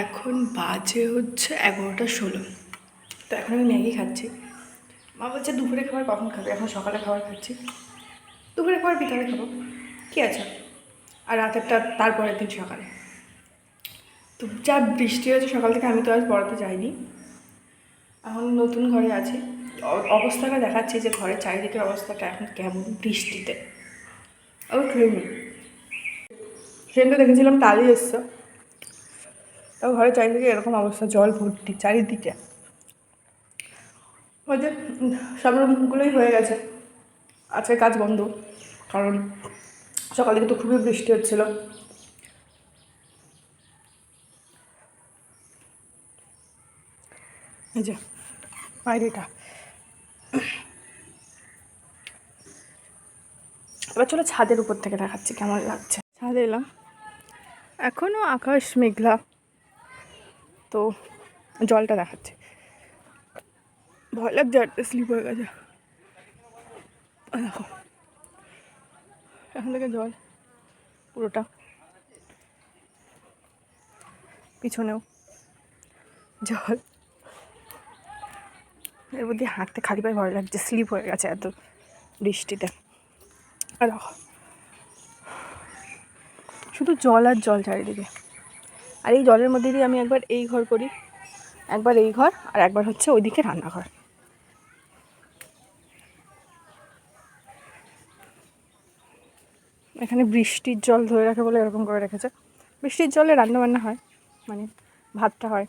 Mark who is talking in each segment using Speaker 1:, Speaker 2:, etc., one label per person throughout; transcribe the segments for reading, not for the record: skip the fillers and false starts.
Speaker 1: এখন বাজে হচ্ছে 11:16। তো এখন আমি ম্যাগি খাচ্ছি। মা বলছে দুপুরে খাবার কখন খাবে? এখন সকালে খাবার খাচ্ছি। দুপুরে খাবার বিকালে খাবো, কী আছে? আর রাতেরটা তারপরের দিন সকালে। তো যা বৃষ্টি হয়েছে সকাল থেকে, আমি তো আজ পড়াতে যাইনি। এখন নতুন ঘরে আছি। অবস্থাটা দেখাচ্ছি যে ঘরের চারিদিকের অবস্থাটা এখন কেমন বৃষ্টিতে। আমি খেলিনি, সেদিনকে দেখেছিলাম টালি এসছে, তাও ঘরের চারিদিকে এরকম অবস্থা, জল ভর্তি চারিদিকে। ওই যে সব রুমগুলোই হয়ে গেছে, আজকে কাজ বন্ধ, কারণ সকাল থেকে তো খুবই বৃষ্টি হচ্ছিল। এই যে বাইরেটা। এবার চলো ছাদের উপর থেকে দেখাচ্ছি কেমন লাগছে। ছাদে এলাম, এখনও আকাশ মেঘলা, তো জলটা দেখাচ্ছে। ভয় লাগছে, একটা স্লিপ হয়ে গেছে। দেখো এখন থেকে জল পুরোটা, পিছনেও জল। এর মধ্যে হাঁটতে খালি পায়ে ভয় লাগছে, স্লিপ হয়ে গেছে এত বৃষ্টিতে। আর দেখো শুধু জল আর জল চারিদিকে। আর এই জলের মধ্যে দিয়ে আমি একবার এই ঘর করি, একবার এই ঘর, আর একবার হচ্ছে ওইদিকে রান্নাঘর। এখানে বৃষ্টির জল ধরে রাখে বলে এরকম করে রেখেছে। বৃষ্টির জলে রান্নাবান্না হয়, মানে ভাতটা হয়,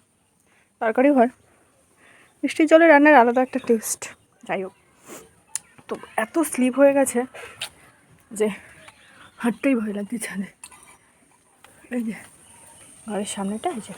Speaker 1: তরকারিও হয়। বৃষ্টির জলে রান্নার আলাদা একটা টেস্ট। যাই হোক, তো এত স্লিপ হয়ে গেছে যে হাঁটতেই ভয় লাগছে ছাদে। এই যে ঘরের সামনেটা, এই যে